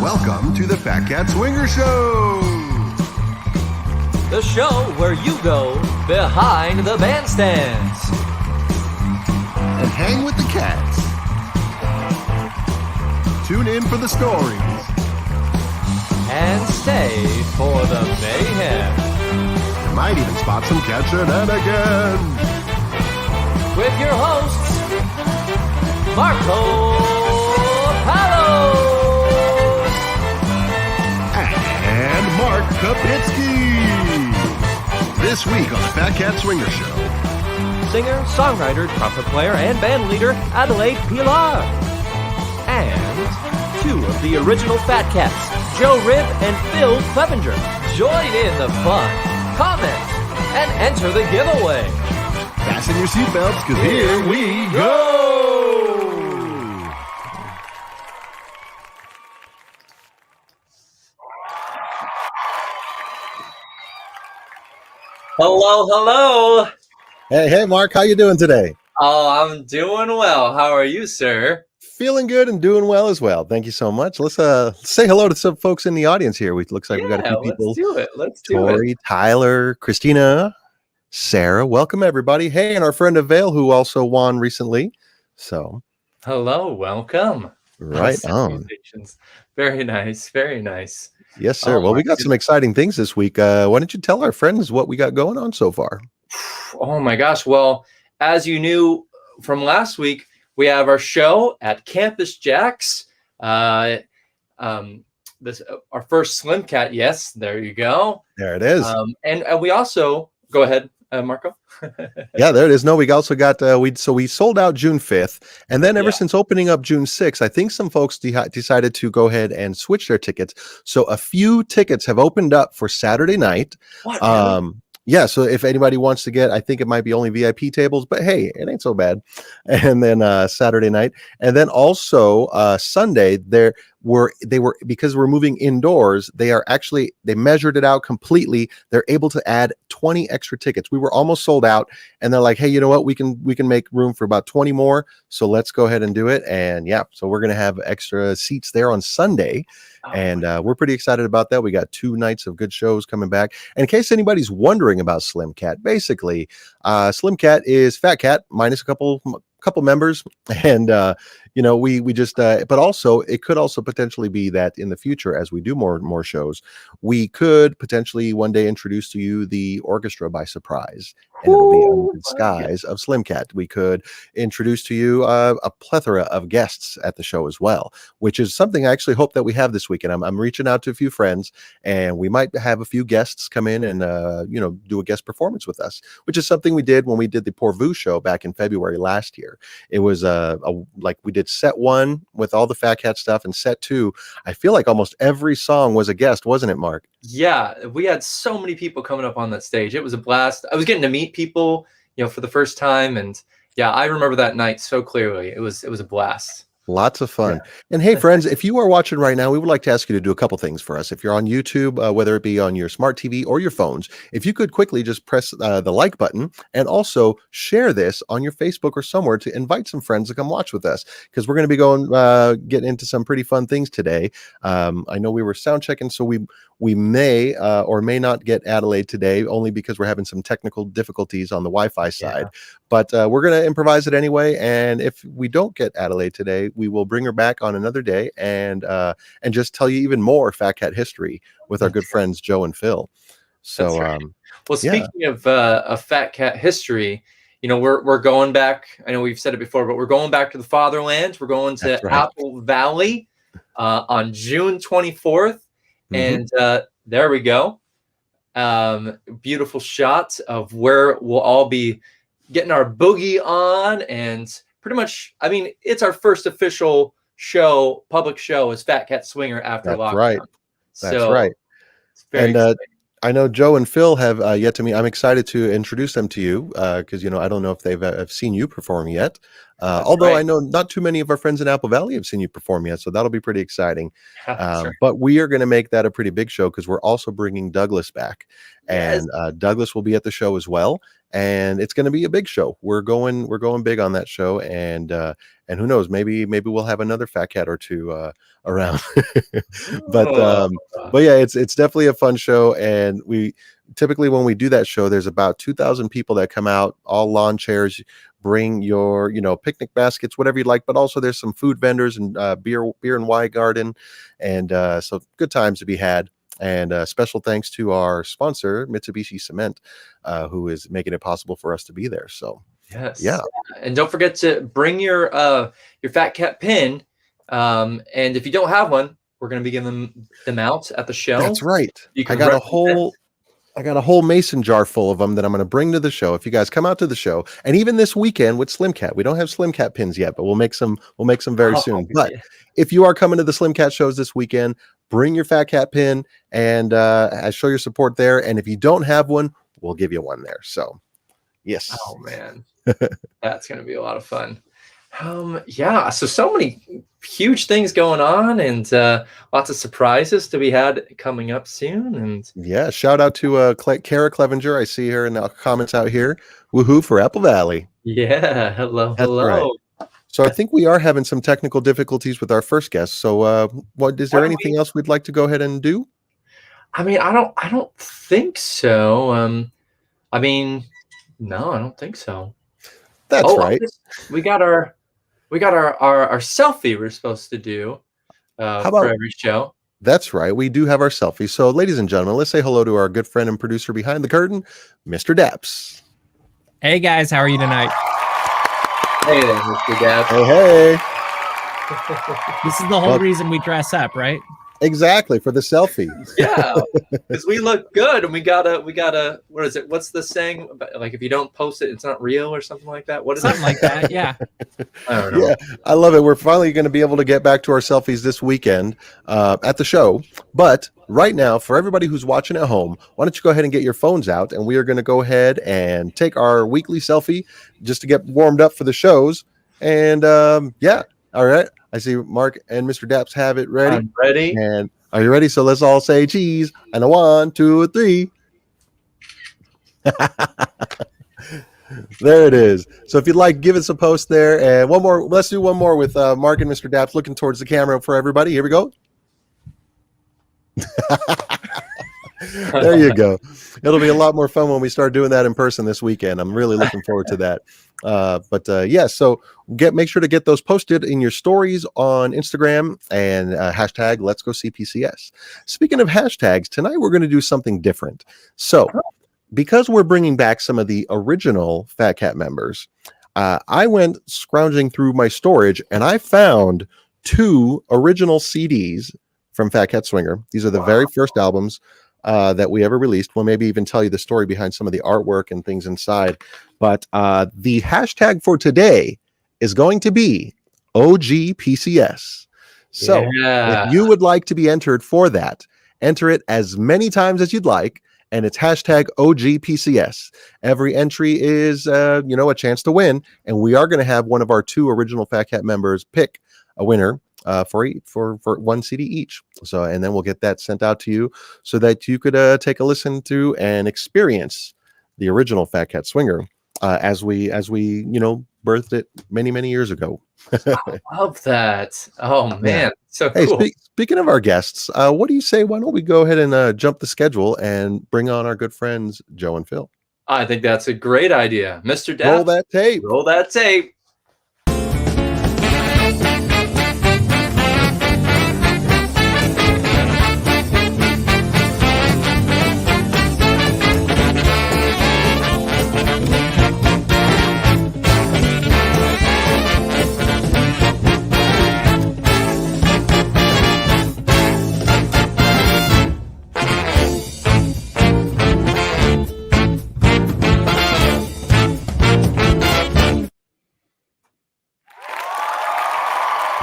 Welcome to the Fat Cat Swinger Show! The show where you go behind the bandstands and hang with the cats. Tune in for the stories. And stay for the mayhem. You might even spot some cat shenanigans. With your hosts, Marco Palos and Mark Kapitsky. This week on the Fat Cat Swinger Show. Singer, songwriter, trumpet player, and band leader, Adelaide Pilar. And two of the original Fat Cats, Joe Ribb and Phil Clevinger. Join in the fun, comment, and enter the giveaway. Fasten your seatbelts, because here we go! Hello. Hey, Mark, how you doing today? Oh, I'm doing well. How are you, sir? Feeling good and doing well as well. Thank you so much. Let's say hello to some folks in the audience here. It looks like we've got a few people. Let's do it. Tori, Tyler, Christina, Sarah. Welcome, everybody. Hey, and our friend Avail, who also won recently. So, hello, welcome. Right on. Very nice. Yes, sir. Well, we got some exciting things this week. Why don't you tell our friends what we got going on so far? Oh my gosh. Well, as you knew from last week, we have our show at Campus Jacks. Our first Slim Cat. Yes, there you go. There it is. And we also go ahead, Marco. Yeah, there it is. No, we also got we sold out June 5th, and then ever since opening up June 6th, I think some folks decided to go ahead and switch their tickets. So a few tickets have opened up for Saturday night. What, really? Yeah, so if anybody wants to get, I think it might be only VIP tables, but hey, it ain't so bad. And then Saturday night, and then also Sunday, they were because we're moving indoors, they measured it out completely. They're able to add 20 extra tickets. We were almost sold out, and they're like, hey, you know what? We can make room for about 20 more. So let's go ahead and do it. And yeah, so we're gonna have extra seats there on Sunday. And we're pretty excited about that. We got 2 nights of good shows coming back. And in case anybody's wondering about Slim Cat, basically, Slim Cat is Fat Cat minus a couple members, and we just but also it could also potentially be that in the future, as we do more and more shows, we could potentially one day introduce to you the orchestra by surprise, and it'll be under the disguise of Slim Cat. We could introduce to you a plethora of guests at the show as well, which is something I actually hope that we have this weekend. I'm reaching out to a few friends, and we might have a few guests come in and do a guest performance with us, which is something we did when we did the Pourvu show back in February last year. It was like we did set 1 with all the Fat Cat stuff, and set 2, I feel like almost every song was a guest, wasn't it, Mark? Yeah, we had so many people coming up on that stage. It was a blast. I was getting to meet people, for the first time, and yeah, I remember that night so clearly. It was a blast. Lots of fun. Yeah. And hey, friends, if you are watching right now, we would like to ask you to do a couple things for us. If you're on YouTube, whether it be on your smart TV or your phones, if you could quickly just press the like button, and also share this on your Facebook or somewhere to invite some friends to come watch with us, because we're going to be getting into some pretty fun things today. I know we were sound checking, so we may or may not get Adelaide today, only because we're having some technical difficulties on the Wi-Fi side. But we're going to improvise it anyway. And if we don't get Adelaide today, we will bring her back on another day and just tell you even more Fat Cat history with our good friends Joe and Phil. So, right. Well, speaking of Fat Cat history, we're going back. I know we've said it before, but we're going back to the fatherland. We're going to Apple Valley on June 24th. And there we go. Beautiful shot of where we'll all be getting our boogie on, and pretty much, I mean, it's our first official public show as Fat Cat Swinger after lockdown. Right. That's right. It's very exciting. I know Joe and Phil have yet to meet. I'm excited to introduce them to you because, I don't know if they've seen you perform yet. Although I know not too many of our friends in Apple Valley have seen you perform yet, so that'll be pretty exciting. But we are going to make that a pretty big show because we're also bringing Douglas back. And Douglas will be at the show as well. and it's going to be a big show. We're going big on that show, and who knows, maybe we'll have another fat cat or two around. but Oh. yeah, it's definitely a fun show, and we typically, when we do that show, there's about 2,000 people that come out, all lawn chairs. Bring your, picnic baskets, whatever you like, but also there's some food vendors and beer and wine garden, and so good times to be had. And special thanks to our sponsor, Mitsubishi Cement, who is making it possible for us to be there. So yes, yeah, and don't forget to bring your Fat Cat pin. And if you don't have one, we're going to be giving them out at the show. That's right. You can I got a whole mason jar full of them that I'm going to bring to the show. If you guys come out to the show, and even this weekend with Slim Cat, we don't have Slim Cat pins yet, but we'll make some very soon. But if you are coming to the Slim Cat shows this weekend, bring your Fat Cat pin and show your support there. And if you don't have one, we'll give you one there. So yes. Oh man, that's going to be a lot of fun. Yeah, so many huge things going on, and lots of surprises to be had coming up soon. And yeah, shout out to Kara Clevinger. I see her in the comments out here. Woohoo for Apple Valley. Yeah, hello. Right. So I think we are having some technical difficulties with our first guest. So is there anything else we'd like to go ahead and do? I mean, I don't think so. I mean, no, I don't think so. That's right. We got our selfie we're supposed to do for every show. That's right. We do have our selfie. So, ladies and gentlemen, let's say hello to our good friend and producer behind the curtain, Mr. Daps. Hey, guys. How are you tonight? Hey there, Mr. Daps. Hey. This is the whole reason we dress up, right? Exactly, for the selfie. Yeah, because we look good, and we gotta. What is it? What's the saying? Like, if you don't post it, it's not real, or something like that. What is something like that? Yeah. I don't know. Yeah, I love it. We're finally going to be able to get back to our selfies this weekend at the show. But right now, for everybody who's watching at home, why don't you go ahead and get your phones out, and we are going to go ahead and take our weekly selfie just to get warmed up for the shows. And yeah, all right. I see Mark and Mr. Daps have it ready. I'm ready. And are you ready? So let's all say cheese. And a 1, 2, 3. There it is. So if you'd like, give us a post there. And one more. Let's do one more with Mark and Mr. Daps looking towards the camera for everybody. Here we go. There you go. It'll be a lot more fun when we start doing that in person this weekend. I'm really looking forward to that. Yeah, so make sure to get those posted in your stories on Instagram and hashtag Let's Go CPCS. Speaking of hashtags, tonight we're going to do something different. So because we're bringing back some of the original Fat Cat members, I went scrounging through my storage and I found 2 original CDs from Fat Cat Swinger. These are the very first albums that we ever released. We'll maybe even tell you the story behind some of the artwork and things inside. But the hashtag for today is going to be OGPCS. So if you would like to be entered for that, enter it as many times as you'd like. And it's hashtag OGPCS. Every entry is, a chance to win. And we are going to have one of our 2 original Fat Cat members pick a winner for 1 CD each. So, and then we'll get that sent out to you so that you could take a listen to and experience the original Fat Cat Swinger as we birthed it many years ago. I love that. Oh man, so cool. Hey, speaking of our guests, what do you say? Why don't we go ahead and jump the schedule and bring on our good friends Joe and Phil? I think that's a great idea, Mr. Daps. Roll that tape. Roll that tape.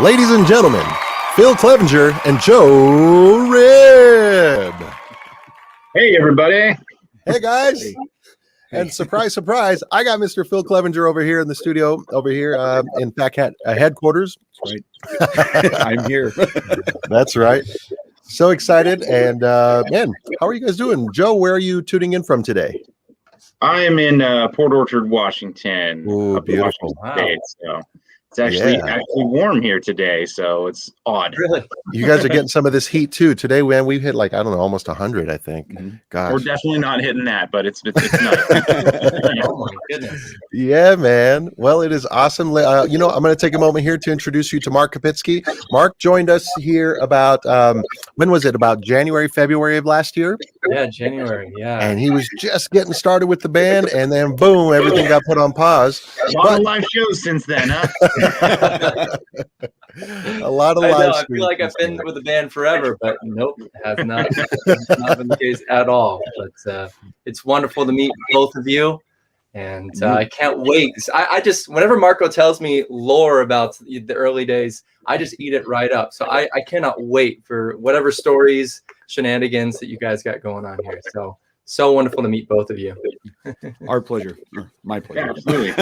Ladies and gentlemen, Phil Clevinger and Joe Rib. Hey, everybody. Hey, guys. And surprise, surprise, I got Mr. Phil Clevinger over here in the studio, in Fat Cat headquarters. Right. I'm here. That's right. So excited. And, man, how are you guys doing? Joe, where are you tuning in from today? I am in Port Orchard, Washington. Oh, up in beautiful. Washington State, so it's actually warm here today, so it's odd. Really? You guys are getting some of this heat too. Today, man, we've hit like, I don't know, almost 100, I think. Mm-hmm. Gosh. We're definitely not hitting that, but it's nice. Oh my goodness. Yeah, man. Well, it is awesome. I'm going to take a moment here to introduce you to Mark Kapitsky. Mark joined us here about, when was it? About January, February of last year? Yeah, January. Yeah. And he was just getting started with the band, and then boom, everything got put on pause. A lot of live shows since then, huh? A lot of I live. I feel like I've been with the band forever, but nope, has not been the case at all. But it's wonderful to meet both of you, and I can't wait. I just, whenever Marco tells me lore about the early days, I just eat it right up. So I cannot wait for whatever stories, shenanigans that you guys got going on here. So wonderful to meet both of you. Our pleasure. My pleasure. Yeah, absolutely.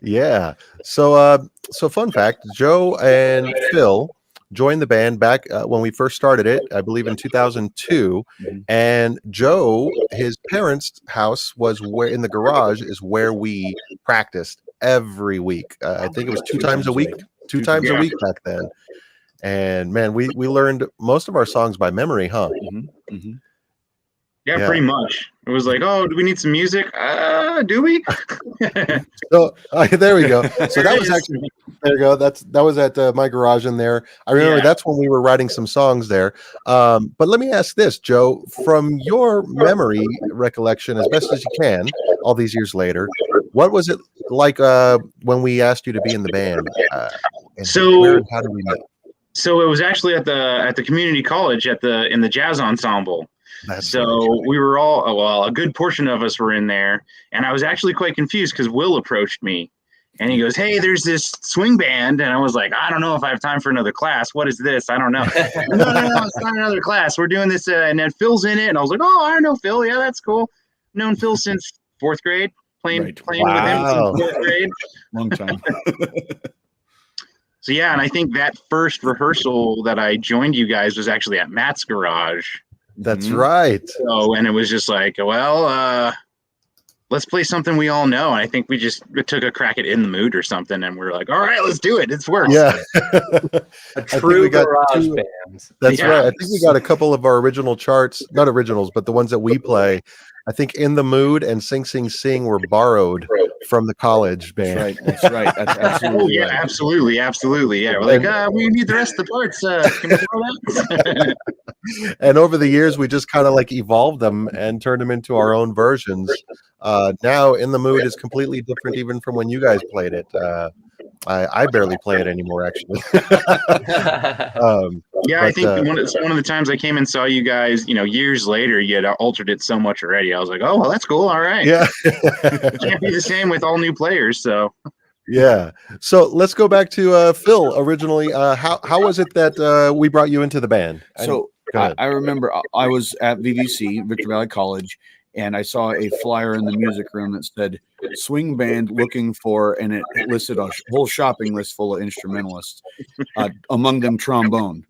Yeah. So fun fact, Joe and Phil joined the band back when we first started it, I believe in 2002. And Joe, his parents' house was where in the garage is where we practiced every week. I think it was two times a week back then. And man, we learned most of our songs by memory, huh? Yeah, pretty much. It was like, oh, do we need some music? Do we? So there we go. So that was actually, there you go. That was at my garage in there. I remember that's when we were writing some songs there. But let me ask this, Joe, from your memory recollection, as best as you can, all these years later, what was it like when we asked you to be in the band? Where and how did we meet? So it was actually at the community college in the jazz ensemble. We were all, a good portion of us were in there, and I was actually quite confused because Will approached me and he goes, "Hey, there's this swing band." And I was like, "I don't know if I have time for another class. What is this? I don't know." No, it's not another class. We're doing this. And then Phil's in it. And I was like, "Oh, I know Phil. Yeah, that's cool. Known Phil since 4th grade, playing with him since 4th grade. Long time." So yeah, and I think that first rehearsal that I joined you guys was actually at Matt's garage. That's right. So, and it was just like, well, let's play something we all know. And I think we took a crack at In the Mood or something, and we're like, all right, let's do it. It's works. Yeah. A true garage band. That's right. I think we got a couple of our original charts, not originals, but the ones that we play. I think In the Mood and Sing Sing Sing were borrowed from the college band. That's right. That's absolutely right. Absolutely. Yeah. We're like, we need the rest of the parts. Can we throw that? And over the years, we just kind of like evolved them and turned them into our own versions. Now In the Mood is completely different even from when you guys played it. I barely play it anymore, actually. I think one of the times I came and saw you guys, years later, you had altered it so much already. I was like, oh, well, that's cool. All right. Yeah. Can't be the same with all new players. So. Yeah. So let's go back to Phil. Originally, how was it that we brought you into the band? I remember I was at VVC, Victor Valley College, and I saw a flyer in the music room that said swing band looking for, and it listed a whole shopping list full of instrumentalists, among them trombone.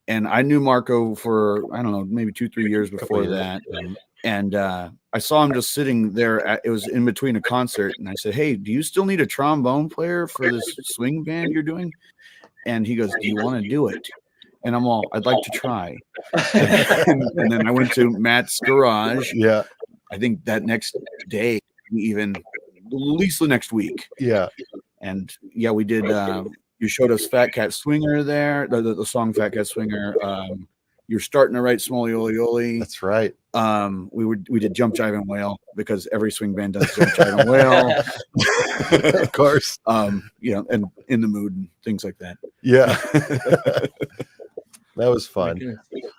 And I knew Marco for, I don't know, maybe 2-3 years before that. And I saw him just sitting there. It was in between a concert. And I said, "Hey, do you still need a trombone player for this swing band you're doing?" And he goes, "Do you want to do it?" And I'm all, "I'd like to try." And then I went to Matt's garage. Yeah. I think that next day, even at least the next week. Yeah. And yeah, we did. You showed us Fat Cat Swinger there, the song Fat Cat Swinger. You're starting to write Smoly Oli Oli. That's right. We did Jump Jive and Wail because every swing band does Jump Jive and Wail. Of course. And In the Mood and things like that. Yeah. That was fun.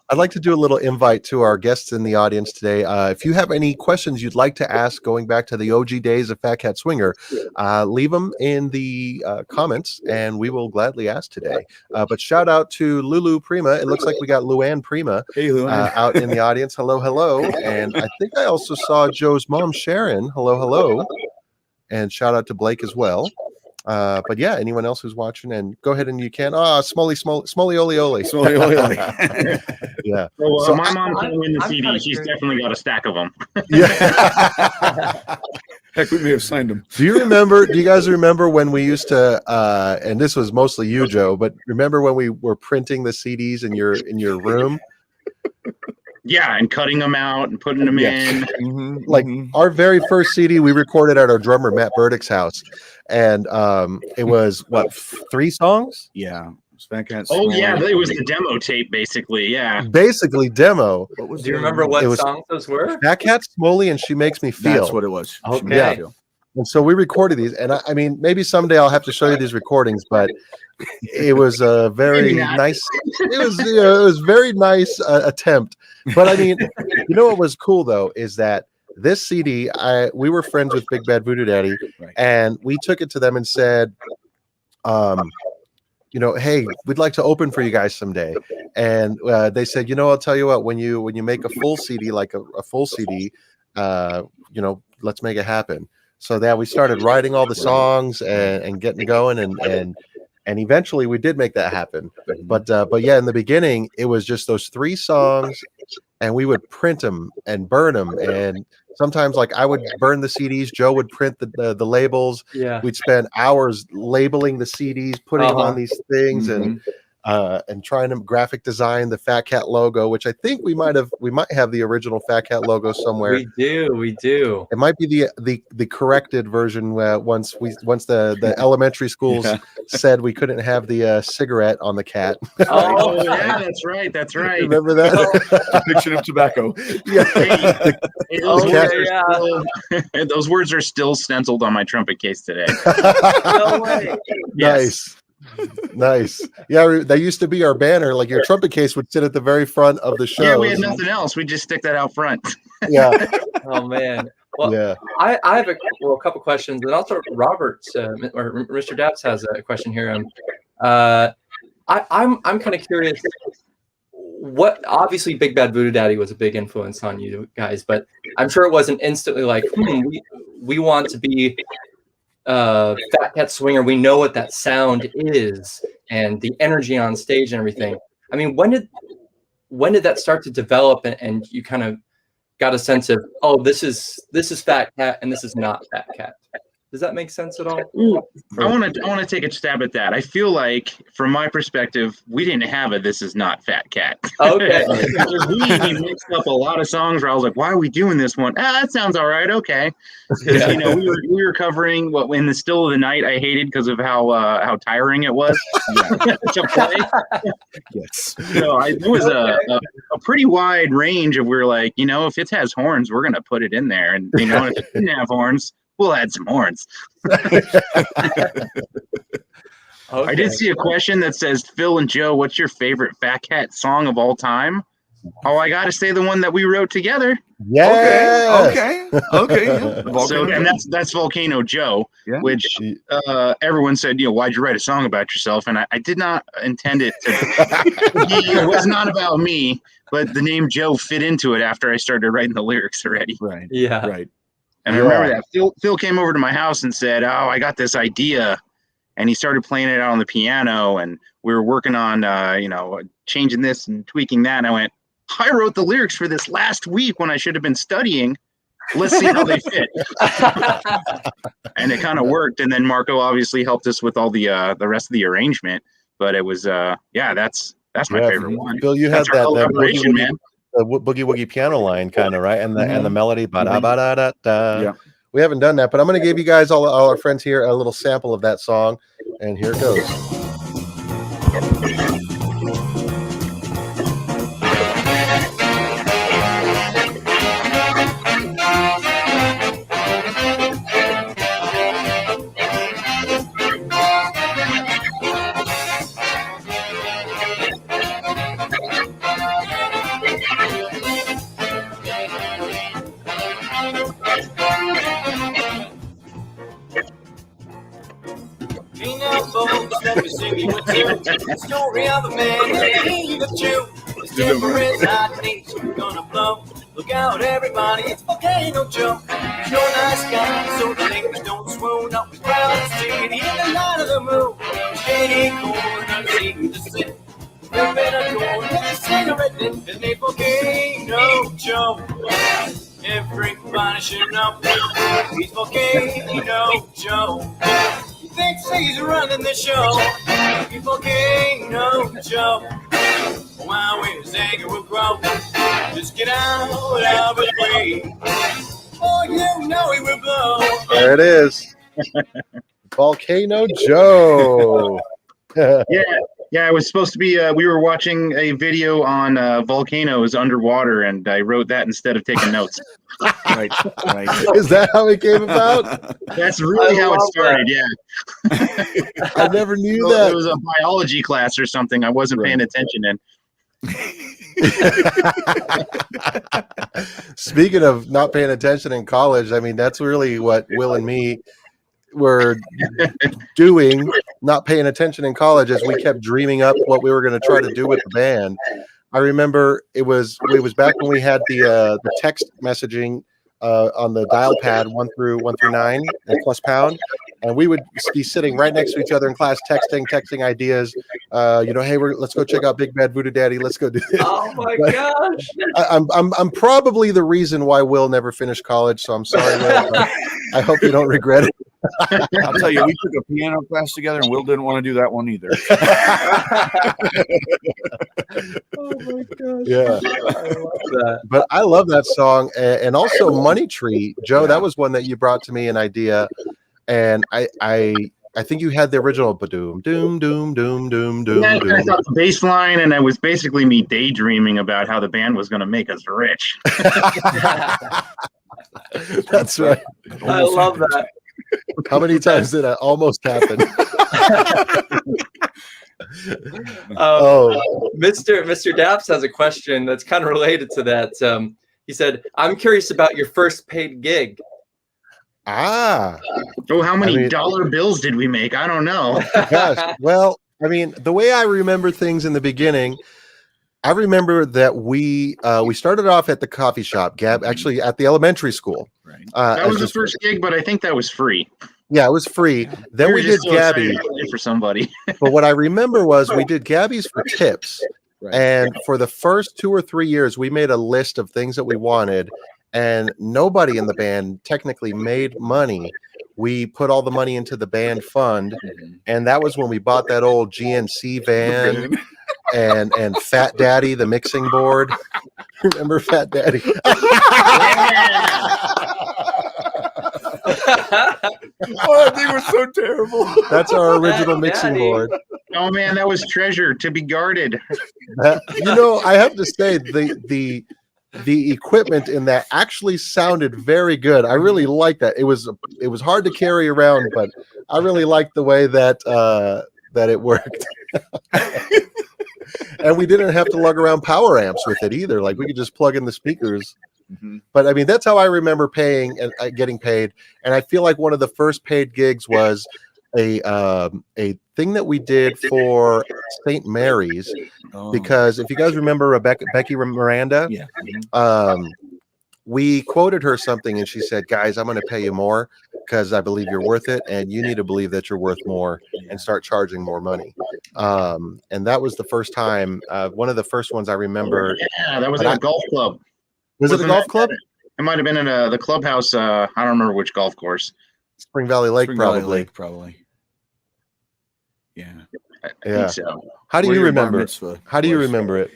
I'd like to do a little invite to our guests in the audience today. If you have any questions you'd like to ask going back to the OG days of Fat Cat Swinger, leave them in the comments and we will gladly ask today. But shout out to Lulu Prima. It looks like we got Luann Prima out in the audience. Hello. And I think I also saw Joe's mom, Sharon. Hello. And shout out to Blake as well. But yeah, anyone else who's watching, and go ahead and you can. Smoly oli oli. Smoly oli oli. Yeah. Well, So my mom's I'm- in the I'm CD. kinda She's curious. definitely got a stack of them. Yeah. Heck, we may have signed him. Do you guys remember when we used to and this was mostly you, Joe, but remember when we were printing the CDs in your room? Yeah, and cutting them out and putting them in. Like our very first CD we recorded at our drummer Matt Burdick's house, and it was what 3 songs? Yeah. Fat Cat. Oh yeah, Smoly. it was the demo tape basically. Yeah. Basically demo. What was Do you the remember other what one? It was- songs those were? Fat Cat, Smoley, and She Makes Me Feel. That's what it was. She Okay. made me feel. And so we recorded these, and I mean, maybe someday I'll have to show you these recordings, but it was a very Maybe not. nice. It was very nice attempt. But I mean, you know what was cool though is that this CD, we were friends with Big Bad Voodoo Daddy, Right. and we took it to them and said, hey, we'd like to open for you guys someday. And they said, I'll tell you what, when you make a full CD, like a full CD, let's make it happen. So that we started writing all the songs and getting going, and eventually we did make that happen. But yeah, in the beginning it was just those 3 songs, and we would print them and burn them, and sometimes like I would burn the CDs, Joe would print the labels. Yeah. We'd spend hours labeling the CDs, putting them on these things, and trying to graphic design the Fat Cat logo, which I think we might have the original Fat Cat logo somewhere. We do. It might be the corrected version once the elementary schools said we couldn't have the cigarette on the cat. Oh yeah, that's right. That's right. Remember that? Depiction of tobacco. Yeah. Hey, those, Okay, words are yeah. still, those words are still stenciled on my trumpet case today. No way. Nice. Nice. Yeah, that used to be our banner. Like your trumpet case would sit at the very front of the show. Yeah, we had nothing else. We just stick that out front. Yeah. Oh man. Well, Yeah. I have a couple questions, and also Robert or Mr. Daps has a question here. I'm kind of curious. What obviously Big Bad Voodoo Daddy was a big influence on you guys, but I'm sure it wasn't instantly like we want to be Fat Cat Swinger. We know what that sound is and the energy on stage and everything. I mean, when did that start to develop, and you kind of got a sense of, oh, this is Fat Cat and this is not Fat Cat? Does that make sense at all? Ooh, I want to take a stab at that. I feel like, from my perspective, we didn't have a "This Is Not Fat Cat." Okay. We mixed up a lot of songs where I was like, "Why are we doing this one? That sounds all right, okay." Because we were covering what in the still of the night I hated because of how tiring it was to play. Yes. So there was a pretty wide range of we're like, if it has horns, we're gonna put it in there, and if it didn't have horns, we'll add some horns. I did see a question that says, Phil and Joe, what's your favorite Fat Cat song of all time? Oh, I got to say the one that we wrote together. Yeah. Okay. Yeah. So, and that's Volcano Joe, Yeah. which everyone said, why'd you write a song about yourself? And I did not intend it to. It was not about me, but the name Joe fit into it after I started writing the lyrics already. Right. Yeah. Right. And I remember that Phil came over to my house and said, "Oh, I got this idea," and he started playing it out on the piano, and we were working on, changing this and tweaking that. And I went, "I wrote the lyrics for this last week when I should have been studying. Let's see how they fit." And it kind of worked. And then Marco obviously helped us with all the rest of the arrangement. But it was, that's my favorite one. Bill, you had That's our that collaboration, man. the boogie woogie piano line kind of, right? And the melody, ba-da-ba-da-da-da. Yeah. We haven't done that, but I'm going to give you guys, all our friends here, a little sample of that song, and here it goes. Let me sing you a tune. The story of a man that king of Jew. His temper is hot, things are gonna blow. Look out, everybody, it's Volcano Joe. He's no nice guy, so the neighbors don't swoon up with brown sea in the light of the moon. Shady corner seemed to sit. Ripping a door with a cigarette in his name Volcano Joe. Everybody should know he's Volcano Joe. He thinks he's running the show. He's Volcano Joe. While his anger will grow, just get out of his way. Oh, you know he will blow. There it is. Volcano Joe. Yeah, it was supposed to be. We were watching a video on volcanoes underwater, and I wrote that instead of taking notes. Right. Is that how it came about? That's really how it started. Yeah, I never knew It that. was a biology class or something. I wasn't paying attention in. Speaking of not paying attention in college, I mean, that's really what Will and me were doing, not paying attention in college, as we kept dreaming up what we were going to try to do with the band. I remember it was back when we had the text messaging on the dial pad 1 through 9 and plus pound, and we would be sitting right next to each other in class, texting ideas. Hey, let's go check out Big Bad Voodoo Daddy. Let's go do this. Oh my gosh! I'm probably the reason why Will never finished college, so I'm sorry, Will. But I hope you don't regret it. I'll tell you, we took a piano class together, and Will didn't want to do that one either. Oh my gosh! Yeah, I love that. but I love that song, and also Money Tree, Joe. That was one that you brought to me, an idea, and I think you had the original. Doom, doom, doom, doom, doom, doom. Yeah, I thought the bass line, and it was basically me daydreaming about how the band was going to make us rich. That's right. I love that. How many times did that almost happen? Mr. Daps has a question that's kind of related to that. He said, "I'm curious about your first paid gig." Oh, how many dollar bills did we make? I don't know. Gosh. Well, I mean, the way I remember things in the beginning, I remember that we started off at the coffee shop, actually at the elementary school. Right. That was the first gig, but I think that was free. Yeah, it was free. Then we did Gabby for somebody. But what I remember was we did Gabby's for tips. Right. And for the first 2 or 3 years, we made a list of things that we wanted, and nobody in the band technically made money. We put all the money into the band fund, and that was when we bought that old GNC van and Phat Daddy, the mixing board. Remember Phat Daddy? Oh, that thing was so terrible. That's our original mixing board. Oh man, that was treasure to be guarded. I have to say the equipment in that actually sounded very good. I really liked that. It was hard to carry around, but I really liked the way that it worked. And we didn't have to lug around power amps with it either. Like, we could just plug in the speakers. But I mean, that's how I remember paying and getting paid. And I feel like one of the first paid gigs was a thing that we did for St. Mary's, because if you guys remember Becky Miranda, we quoted her something, and she said, "Guys, I'm going to pay you more because I believe you're worth it, and you need to believe that you're worth more and start charging more money." And that was the first time, one of the first ones I remember. Yeah, that was at a golf club. Was it a golf club? It might have been in the clubhouse. I don't remember which golf course. Spring Valley Lake, probably. Yeah. I think so. How do you remember it? How do you remember it?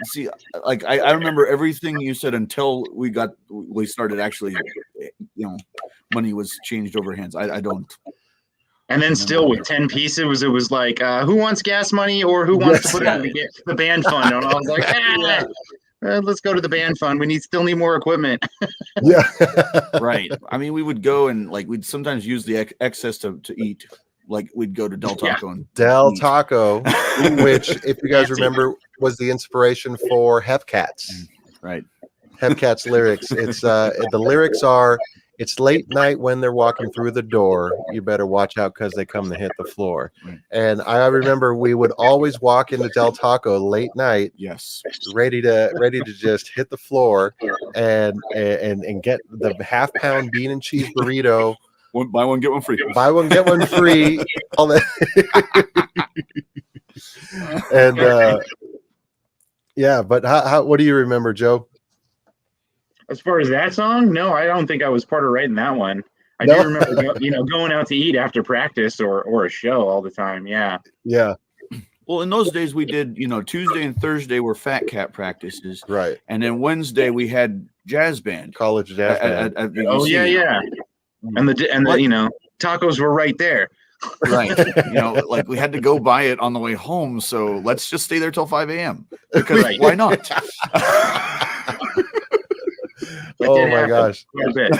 See, like I remember everything you said until we started actually, money was changed over hands. I don't. And then still with 10 pieces, it was like, who wants gas money or who wants to put it in the band fund? And I was like, let's go to the band fund. We still need more equipment. Yeah. Right. I mean, we would go and we'd sometimes use the excess to eat. Like, we'd go to Del Taco and Del Taco, which, if you guys remember, was the inspiration for Hepcats. Right. Hepcats lyrics. It's the lyrics are, "It's late night when they're walking through the door. You better watch out because they come to hit the floor." Right. And I remember we would always walk into Del Taco late night, ready to just hit the floor and get the half-pound bean and cheese burrito Buy one, get one free. Buy one, get one free. All that. And yeah, but how? What do you remember, Joe? As far as that song, no, I don't think I was part of writing that one. I No? do remember, going out to eat after practice or a show all the time. Yeah. Yeah, Well, in those days, we did, Tuesday and Thursday were Fat Cat practices. right. And then Wednesday, we had jazz band. College jazz band. At Oh, VVC. yeah. And the tacos were right there. Right. Like we had to go buy it on the way home. So let's just stay there till 5 a.m. Because why not? Oh my gosh. Quite a bit.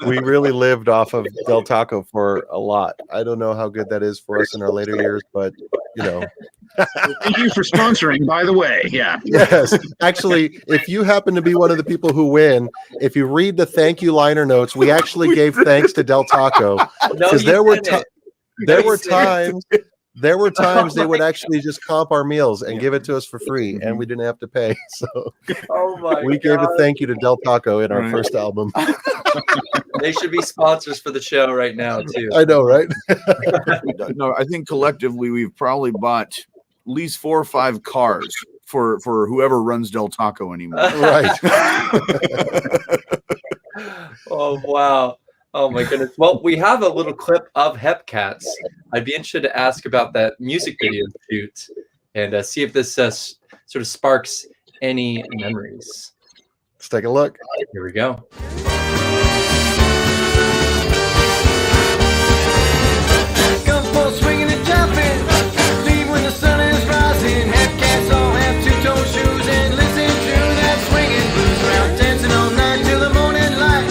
We really lived off of Del Taco for a lot. I don't know how good that is for us in our later years, but Thank you for sponsoring, by the way. Yeah. Yes. Actually, if you happen to be one of the people who win, if you read the thank you liner notes, we actually gave thanks to Del Taco because there were times they would actually just comp our meals and give it to us for free, and we didn't have to pay. So we gave a thank you to Del Taco in our first album. They should be sponsors for the show right now too. I know, right? No, I think collectively we've probably bought at least 4 or 5 cars for whoever runs Del Taco anymore. Right. Oh wow. Oh my goodness. Well, we have a little clip of Hepcats. I'd be interested to ask about that music video shoot and see if this sort of sparks any memories. Let's take a look. Here we go. Come full swinging and jumping, leave when the sun is rising. Hepcats all have two-tone shoes and listen to that swinging blues. We're out dancing all night till the morning light.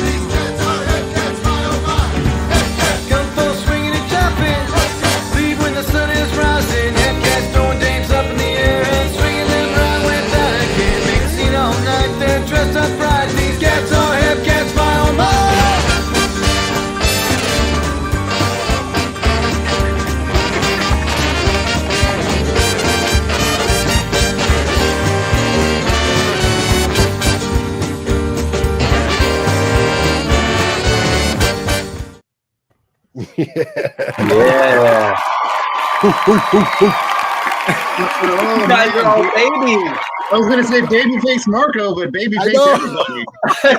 Come full swinging and jumping, leave when the sun is rising. Hepcats throwing dames up in the air and swinging them right without a care. Make a scene all night, they're dressed up bright. These cats are Hepcats by all my. Yeah. You guys are all babies. I was gonna say babyface Marco, but babyface know. everybody.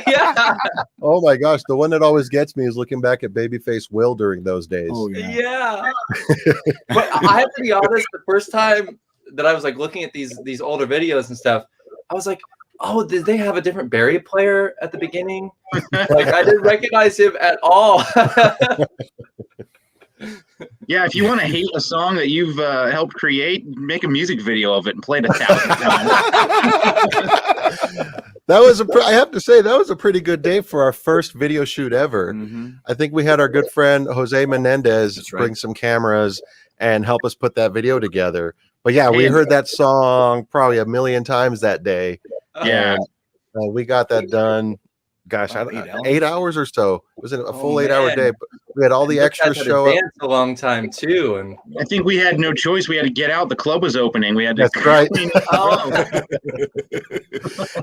Yeah. Oh my gosh, the one that always gets me is looking back at Babyface Will during those days. Oh, yeah. Yeah. But I have to be honest, the first time that I was like looking at these older videos and stuff, I was like, oh, did they have a different Barry player at the beginning? Like I didn't recognize him at all. Yeah, if you want to hate a song that you've helped create, make a music video of it and play it 1,000 times. That was I have to say that was a pretty good day for our first video shoot ever. Mm-hmm. I think we had our good friend Jose Menendez That's right. bring some cameras and help us put that video together. But yeah, we heard that song probably a million times that day. Yeah. And we got that done. Gosh, I don't know, 8 hours or so. It was a full 8 hour man. day. But we had all the You guys extras had to show up. dance a long time too, and I think we had no choice. We had to get out. The club was opening. We had to. That's right. clean up the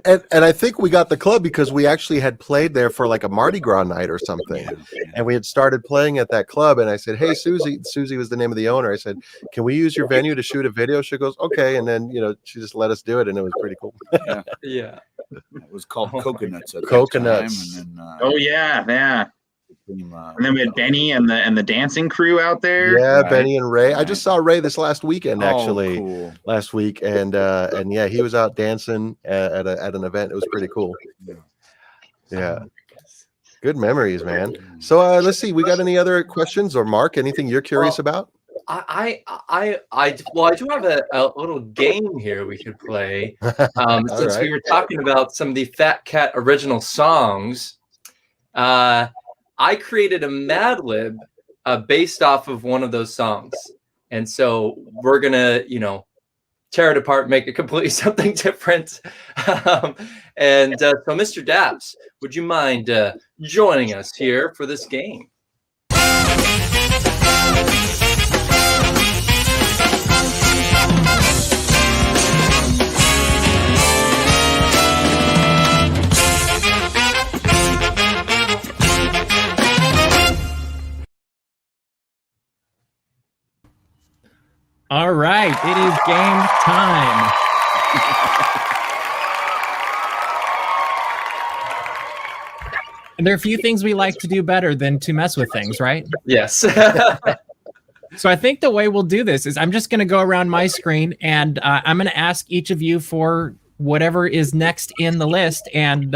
club. And I think we got the club because we actually had played there for like a Mardi Gras night or something. And we had started playing at that club. And I said, hey, Susie was the name of the owner. I said, can we use your venue to shoot a video? She goes, okay. And then, she just let us do it. And it was pretty cool. yeah. It was called Coconuts. At Coconuts. That time, and then, Oh yeah. And then we had Benny and the dancing crew out there. Yeah, Right. Benny and Ray. I just saw Ray this last weekend, actually. cool. Last week. And yeah, he was out dancing at an event. It was pretty cool. Yeah. Good memories, man. So let's see. We got any other questions or Mark? Anything you're curious about? I do have a little game here we could play. Since we were talking about some of the Fat Cat original songs, I created a Mad Lib based off of one of those songs. And so we're going to, tear it apart, make it completely something different. So Mr. Daps, would you mind joining us here for this game? All right, it is game time. And there are a few things we like to do better than to mess with things, right? Yes. So I think the way we'll do this is I'm just going to go around my screen and I'm going to ask each of you for whatever is next in the list. And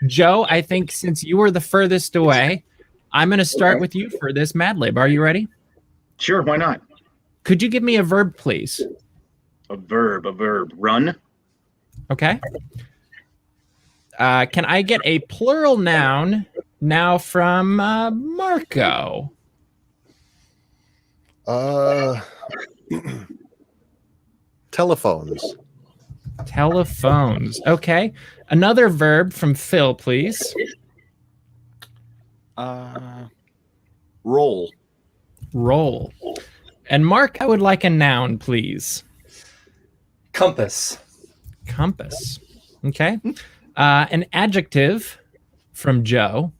Joe, I think since you were the furthest away, I'm going to start with you for this Mad Lib. Are you ready? Sure, why not? Could you give me a verb, please? A verb. Run. Okay. Can I get a plural noun now from Marco? Telephones. Telephones. Okay. Another verb from Phil, please. Roll. Roll. And Mark, I would like a noun, please. Compass. Compass. Okay. An adjective from Joe.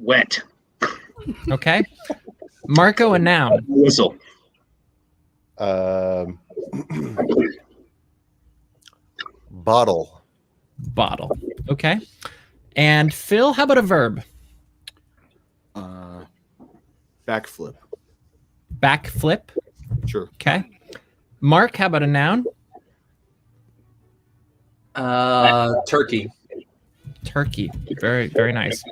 Wet. Okay. Marco, a noun. Whistle. Bottle. Bottle. Okay. And Phil, how about a verb? Backflip. Backflip. Sure. Okay. Mark, how about a noun? Turkey. Turkey. Very, very nice.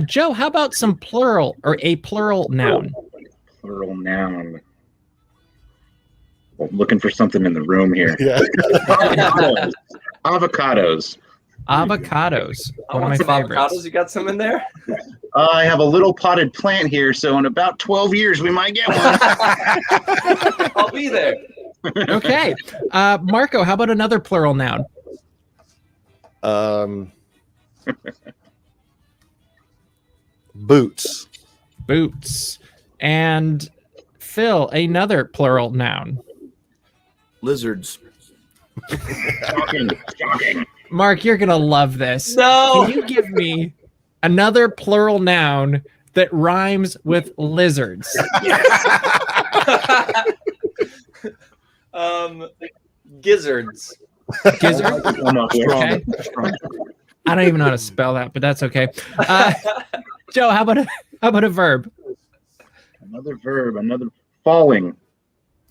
Joe, how about some plural or a plural noun? Plural noun. Well, I'm looking for something in the room here. Yeah. Avocados. Avocados. I One of my want some favorites. avocados. You got some in there? I have a little potted plant here, so in about 12 years we might get one. I'll be there. Okay. Marco, how about another plural noun? Boots. Boots. And Phil, another plural noun. Lizards. Shocking. Mark, you're going to love this. No. Can you give me another plural noun that rhymes with lizards? Gizzards. Gizzard? Okay. I don't even know how to spell that, but that's okay. Joe, how about a verb? Another verb. Another falling.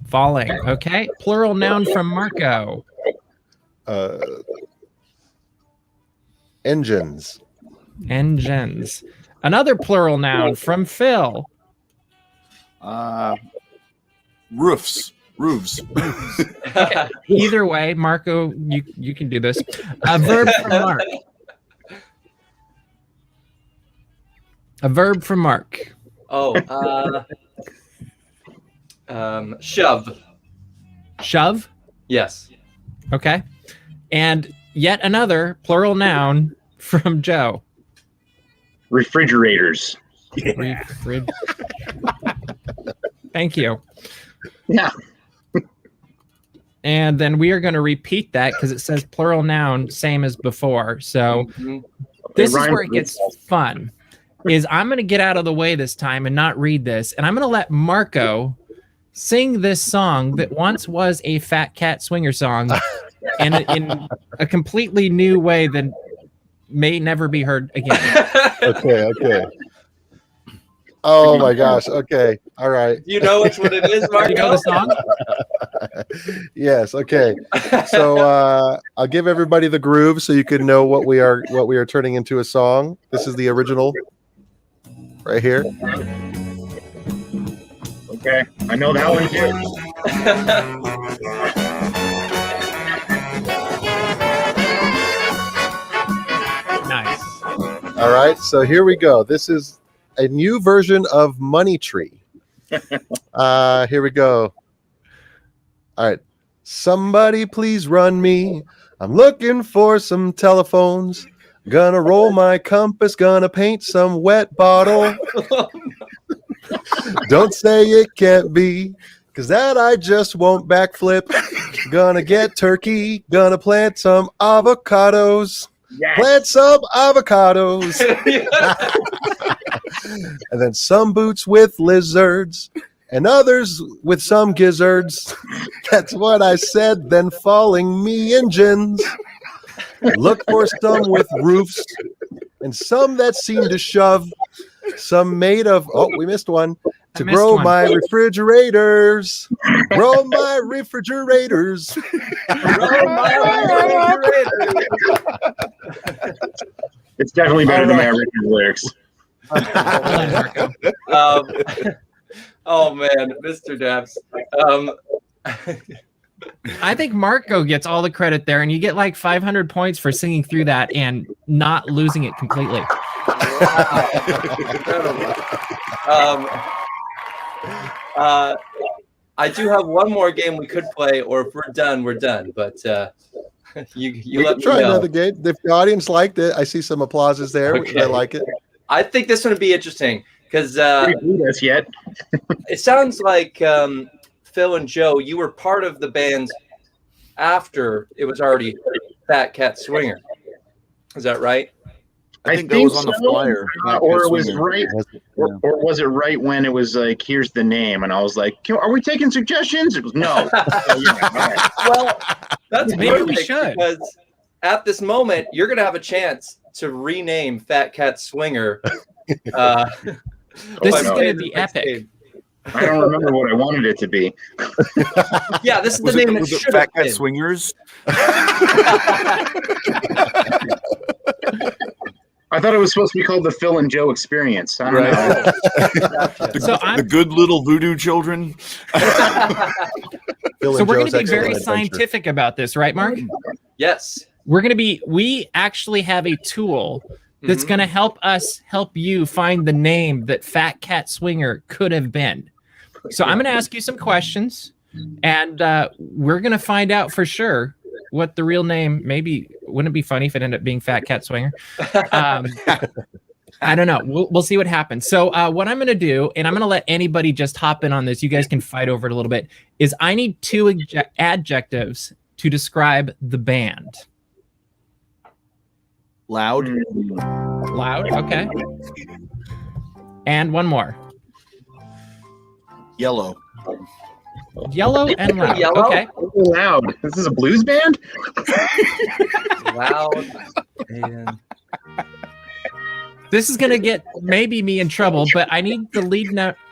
Falling. Okay. Plural noun from Marco. Engines. Engines. Another plural noun from Phil. Roofs. Okay. Either way, Marco, you can do this. A verb from Mark. A verb from Mark. Shove. Shove. Yes. Okay. And yet another plural noun from Joe. Refrigerators. Thank you. Yeah. And then we are going to repeat that because it says plural noun, same as before. So this is where it gets fun. Is I'm going to get out of the way this time and not read this, and I'm going to let Marco sing this song that once was a Fat Cat Swinger song, and in a completely new way that may never be heard again. Okay. Oh my gosh. Okay. All right. You know which one it is, Marco? Do you know the song? Yes. Okay. So I'll give everybody the groove so you can know what we are turning into a song. This is the original right here. Okay. I know that one too. Nice. All right. So here we go. This is a new version of Money Tree. Here we go. All right. Somebody please run me. I'm looking for some telephones. Gonna roll my compass. Gonna paint some wet bottle. Don't say it can't be, 'cause that I just won't backflip. Gonna get turkey. Gonna plant some avocados. Yes. Plant some avocados. And then some boots with lizards. and others with some gizzards. That's what I said, then falling me engines. Look for some with roofs, and some that seem to shove, some made of, oh, we missed one, to grow my refrigerators. Grow my refrigerators. Grow my refrigerators. It's definitely better than my original lyrics. Oh man, Mr. Daps. I think Marco gets all the credit there, and you get like 500 points for singing through that and not losing it completely. Wow. Incredible. I do have one more game we could play, or if we're done, we're done. But you let me try know. another game. If the audience liked it, I see some applauses there. Okay. They like it. I think this one would be interesting because us yet. it sounds like Phil and Joe, you were part of the band after it was already Phat Cat Swinger. Is that right? I think that was on the flyer. Or it was right, or was it right when it was like, here's the name, and I was like, are we taking suggestions? It was no. Well, that's Maybe we perfect should. because at this moment you're gonna have a chance to rename Phat Cat Swinger. This is by going to the be next epic. game. I don't remember what I wanted it to be. Yeah, this is Was the it, name it was it should Fat have Cat been. Swingers? I thought it was supposed to be called the Phil and Joe Experience. I don't know. So The good little voodoo children. Phil So and we're going Joe's to be Excellent very Adventure. scientific about this, right, Mark? Yes. We actually have a tool that's Mhm. going to help us help you find the name that Phat Cat Swinger could have been. So I'm going to ask you some questions, and we're going to find out for sure what the real name. Maybe wouldn't it be funny if it ended up being Phat Cat Swinger? I don't know. We'll see what happens. So what I'm going to do, and I'm going to let anybody just hop in on this. You guys can fight over it a little bit. Is I need two adjectives to describe the band. Loud. Loud, okay. And one more. Yellow. Yellow and loud. Yellow? Okay. Loud. This is a blues band? Loud. And This is gonna get maybe me in trouble, but I need the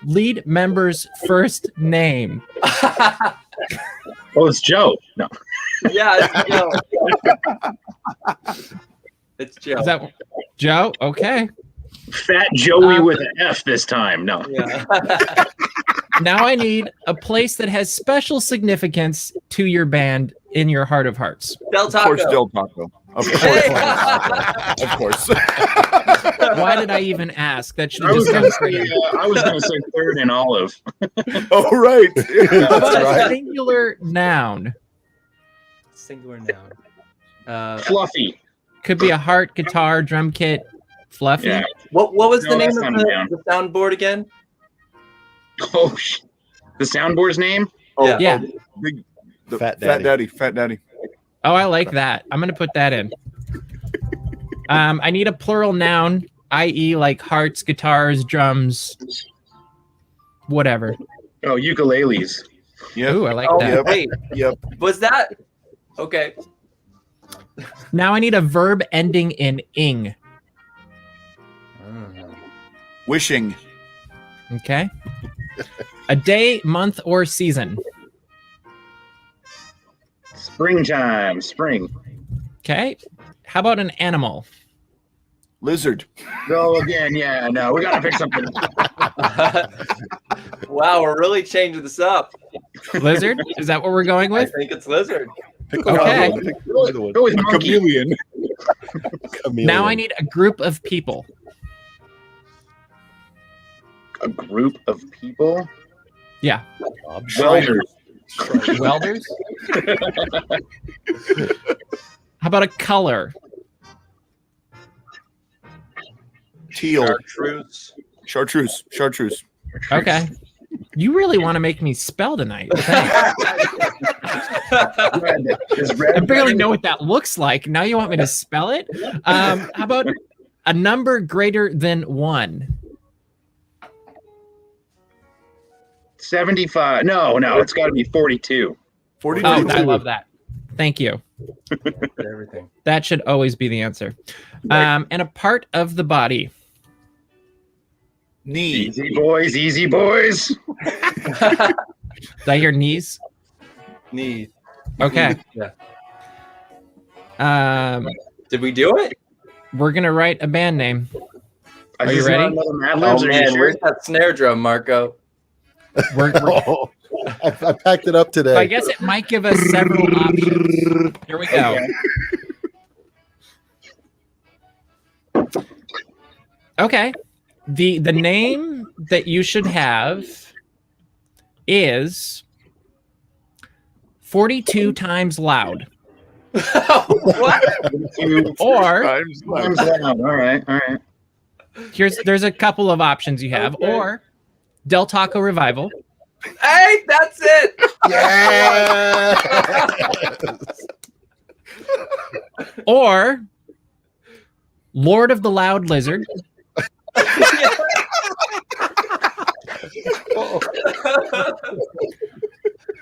lead member's first name. Oh, it's Joe. No. yeah, it's Joe. It's Joe. Is that Joe? Okay. Fat Joey with an F this time. No. Yeah. Now I need a place that has special significance to your band in your heart of hearts. Del Of course, Taco. Del Taco. Of course. Hey! Of course. Why did I even ask? That should I have was just gonna come straight in. say, I was gonna say third and olive. Oh, right. How about That's a right. singular noun? Singular noun. Fluffy. Could be a heart, guitar, drum kit, fluffy. Yeah. What was No, the name that's of not a noun. the soundboard again? Oh, the soundboard's name? Oh, Yeah. Big, the Fat Fat Daddy. Daddy. Oh, I like that. I'm gonna put that in. I need a plural noun, i.e., like hearts, guitars, drums, whatever. Oh, ukuleles. Yep. Ooh, I like Oh, that. Yep. wait. Yep. Was that okay? Now I need a verb ending in ing. Wishing. Okay. A day, month, or season. Springtime. Spring. Okay. How about an animal? Lizard. Go again. Yeah, no, we gotta pick something. Wow, we're really changing this up. Lizard? Is that what we're going I with? think it's lizard. Okay. Go with monkey. Chameleon. Now I need a group of people. A group of people. Yeah. Welders. Welders? How about a color? Teal. Chartreuse. Chartreuse. Okay. You really want to make me spell tonight. Thanks. Red. Is red I barely know what that looks like. Now you want me to spell it? How about a number greater than 1? 75. No, it's got to be 42. 42. Oh, I love that. Thank you. Everything. That should always be the answer. And a part of the body. Knee. Easy boys. Did I hear knees? Knee. Okay. Yeah. Did we do it? We're gonna write a band name. Are you ready? Oh man, where's that snare drum, Marco? Oh, I packed it up today. So I guess it might give us several options. Here we go. Okay. The name that you should have is 42 times loud. What? Or All right. there's a couple of options you have. Okay. Or Del Taco Revival. Hey, that's it. Yeah. Or Lord of the Loud Lizard.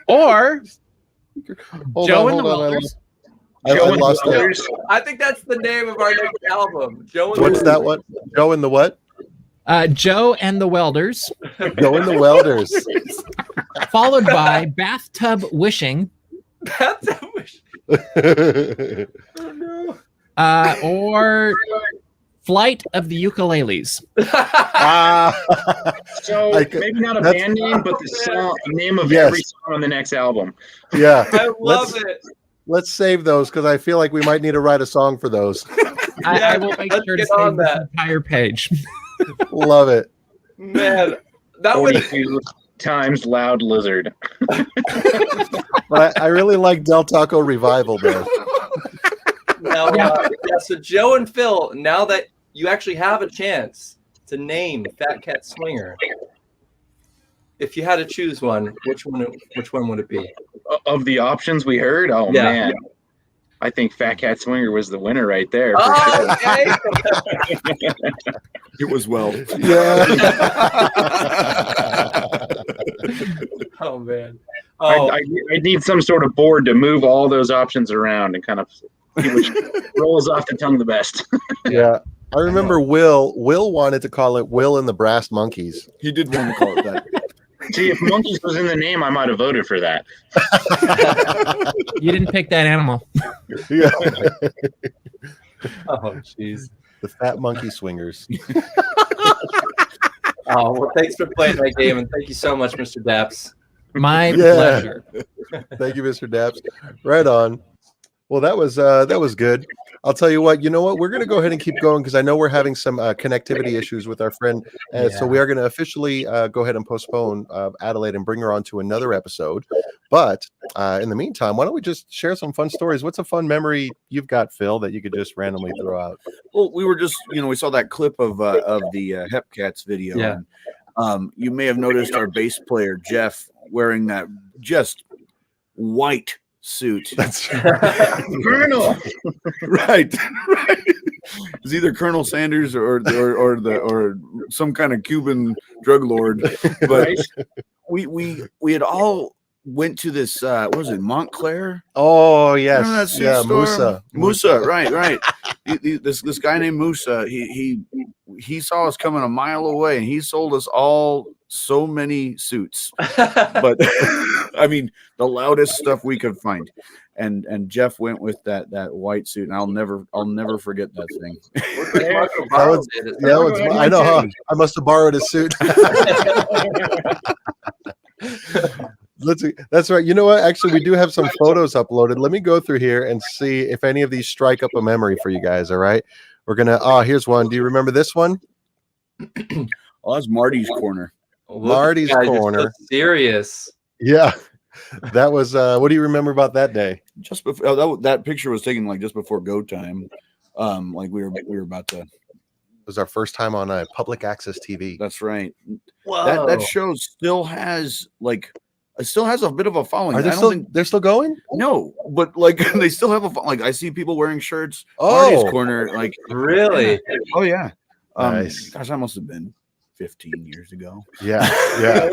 Or Joe and the Welders. I lost that. I think that's the name of our next album. Joe and What's the that one? Joe and the what? Joe and the Welders. Joe and the Welders. Followed by Bathtub Wishing. Bathtub Wishing. Oh no. Or Flight of the Ukuleles. So maybe not a band name, but the name of every song on the next album. Yeah. I love it. Let's save those because I feel like we might need to write a song for those. I will make sure to save this entire page. Love it. Man, that was 42 times Loud Lizard. But I really like Del Taco Revival though. now. So Joe and Phil, now that you actually have a chance to name Phat Cat Swinger, if you had to choose one, which one would it be? Of the options we heard, man, I think Phat Cat Swinger was the winner right there. Oh, okay. It was well. Yeah. Oh man. I need some sort of board to move all those options around and kind of see which rolls off the tongue the best. Yeah. I remember Will wanted to call it Will and the Brass Monkeys. He did want to call it that. See, if Monkeys was in the name, I might have voted for that. You didn't pick that animal. Yeah. Oh jeez. The Fat Monkey Swingers. Oh well, thanks for playing that game, and thank you so much, Mr. Daps. My pleasure. Thank you, Mr. Daps. Right on. Well, that was good. I'll tell you what. You know what? We're going to go ahead and keep going because I know we're having some connectivity issues with our friend. So we are going to officially go ahead and postpone Adelaide and bring her on to another episode. But in the meantime, why don't we just share some fun stories? What's a fun memory you've got, Phil, that you could just randomly throw out? Well, we were just, we saw that clip of the Hepcats video. Yeah. And, you may have noticed our bass player Jeff wearing that just white suit. That's Colonel. right. It's either Colonel Sanders or some kind of Cuban drug lord. But we had all went to this what was it, Montclair? Oh yes, that suit yeah, store? Musa, right. This guy named Musa, he saw us coming a mile away, and he sold us all so many suits. But I mean, the loudest stuff we could find. And Jeff went with that white suit, and I'll never forget that thing. I know. Huh? I must have borrowed his suit. That's right. You know what? Actually, we do have some photos uploaded. Let me go through here and see if any of these strike up a memory for you guys. All right. We're going to, here's one. Do you remember this one? Oh, that's Marty's corner. Marty's corner. So serious. Yeah. That was, what do you remember about that day? Just before that picture was taken like just before go time. Like we were about to. It was our first time on public access TV. That's right. Whoa. That show still has a bit of a following. They're still going? No, but like they still have I see people wearing shirts. Oh, Marty's corner, like really? Yeah. Oh yeah. Nice. Gosh, that must have been 15 years ago. Yeah, yeah.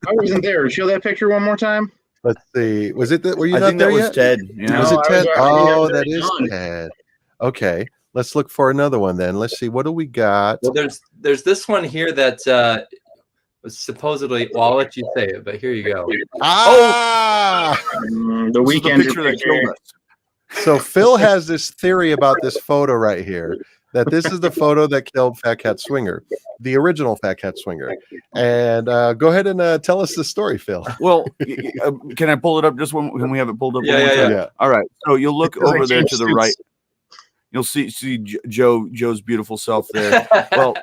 I wasn't there. Show that picture one more time. Let's see. Was it that? Were you I not think there that was yet? Ted. Yeah. Was it I Ted? was already Oh, up that there is done. Ted. Okay, let's look for another one then. Let's see. What do we got? Well, there's this one here that was supposedly. Well, I'll let you say it, but here you go. Ah! The This is weekend picture that killed us. So Phil has this theory about this photo right here, that this is the photo that killed Fat Cat Swinger, the original Fat Cat Swinger. And go ahead and tell us the story, Phil. Well, can I pull it up just when can we have it pulled up? Yeah, one more yeah, time? yeah. All right. So you'll look Because I over there changed to the suits. right. You'll see Joe's beautiful self there. Well,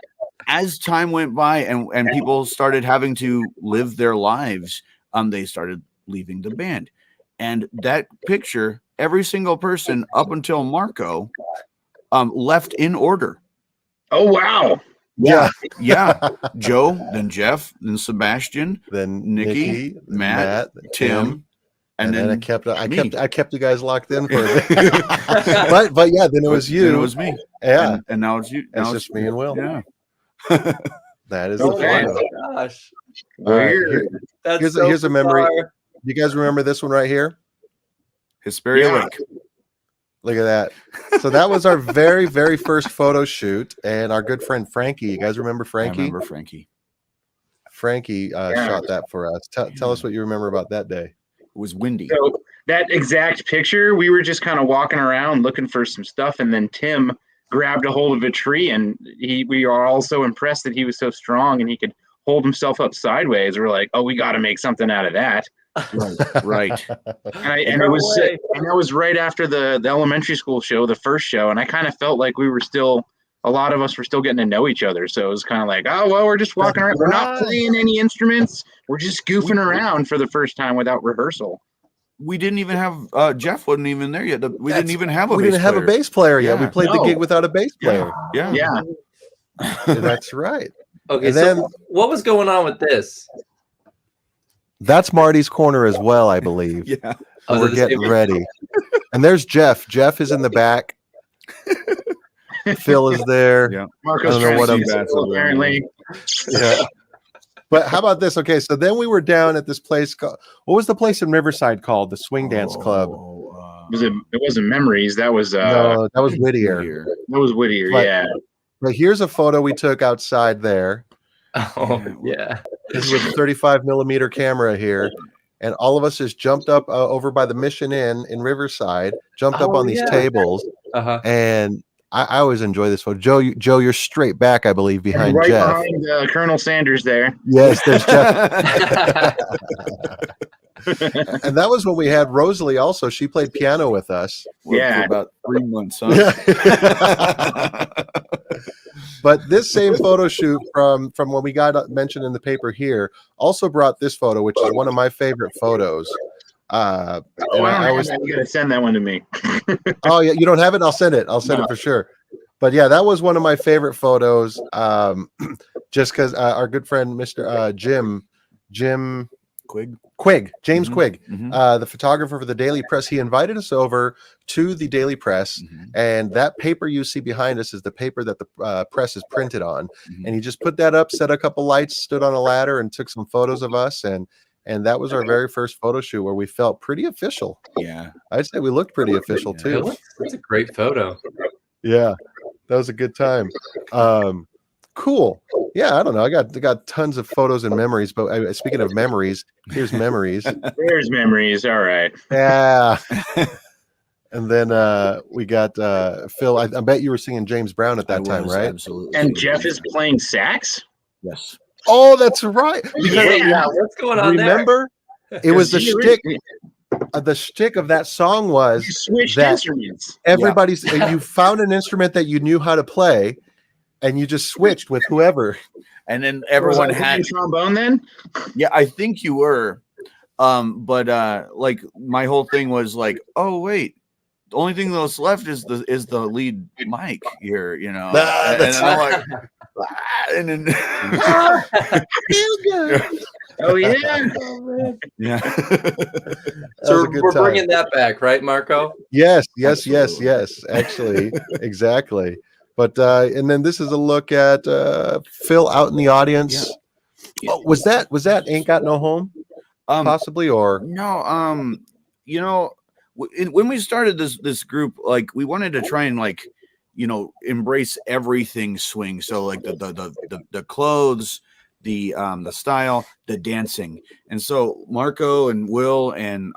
as time went by and people started having to live their lives, they started leaving the band. And that picture, every single person up until Marco left in order. Oh wow! Yeah. Yeah. Joe, then Jeff, then Sebastian, Then Nikki, Matt, Tim, and then I me. kept you guys locked in for a bit. but yeah, then it was you. Then it was me. Yeah. And now it's you. It's Now just me and Will. Yeah. That is Oh the my photo. gosh, All right, Weird. that's here's so a memory. bizarre. You guys remember this one right here? Hesperia Yeah. Lake. Look at that. So that was our very, very first photo shoot. And our good friend Frankie, you guys remember I Frankie? remember Frankie. Frankie shot that for us. Tell us what you remember about that day. It was windy. So that exact picture, we were just kind of walking around looking for some stuff, and then Tim grabbed a hold of a tree, and we are all so impressed that he was so strong and he could hold himself up sideways. We're like, oh, we got to make something out of that. Right. And it was right after the elementary school show, the first show, and I kind of felt like a lot of us were still getting to know each other. So it was kind of like, oh well, we're just walking around. We're not playing any instruments. We're just goofing around for the first time without rehearsal. We didn't even have Jeff wasn't even there yet. We didn't even have a We bass didn't have a player. bass player yet. Yeah. We played the No. gig without a bass player. Yeah. Yeah. That's right. Okay, And so then- what was going on with this? That's Marty's corner as well, I believe. Yeah. Oh, We're the getting same- ready. And there's Jeff. Jeff is in the back. Phil is there. Yeah. Marco's I don't know trying what to I'm keep it cool, apparently. Yeah. But how about this? Okay, so then we were down at this place called, what was the place in Riverside called? The Swing Dance Club. It wasn't Memories. That was No, that was Whittier. Whittier. But- Yeah. But here's a photo we took outside there. Oh yeah. This is with a 35 millimeter camera here. And all of us just jumped up over by the Mission Inn in Riverside, jumped up Oh, on these yeah. tables. Uh-huh. And I always enjoy this photo. Joe, you're straight back, I believe, behind Right Jeff. behind Colonel Sanders there. Yes, there's Jeff. And that was when we had Rosalie also. She played piano with us. Yeah. For about 3 months, huh? But this same photo shoot from when we got mentioned in the paper here also brought this photo, which is one of my favorite photos. I you gotta send that one to me. Oh yeah, you don't have it? I'll send it. I'll send it for sure. But yeah, that was one of my favorite photos. Just because our good friend Mr. Jim Quigg, James Quigg, the photographer for the Daily Press, he invited us over to the Daily Press, and that paper you see behind us is the paper that the press is printed on. And he just put that up, set a couple lights, stood on a ladder, and took some photos of us. And that was our very first photo shoot where we felt pretty official. Yeah, I'd say we looked pretty official too. That's a great photo. Yeah, that was a good time. Cool. Yeah, I don't know. I got tons of photos and memories. But speaking of memories, here's memories. There's Memories. All right. Yeah. And then we got Phil. I bet you were singing James Brown at that time, right? Absolutely. And Jeff is playing sax. Yes. Oh, that's right. Yeah, what's going on Remember, it was the You shtick. The shtick of that song was switched that instruments. everybody's. You found an instrument that you knew how to play, and you just switched with whoever. And then everyone Was I had playing trombone then. Yeah, I think you were. But like my whole thing was like, oh wait, the only thing that's left is the lead mic here, you know. That's and I'm like, and then Feel good. Oh yeah. yeah. So we're bringing that back, right, Marco? Yes. Actually, exactly. But and then this is a look at Phil out in the audience. Yeah. Oh, was that Ain't Got No Home? Possibly, or no? You know, when we started this group, like we wanted to try and like, you know, embrace everything swing. So like the clothes, the style, the dancing, and so Marco and Will and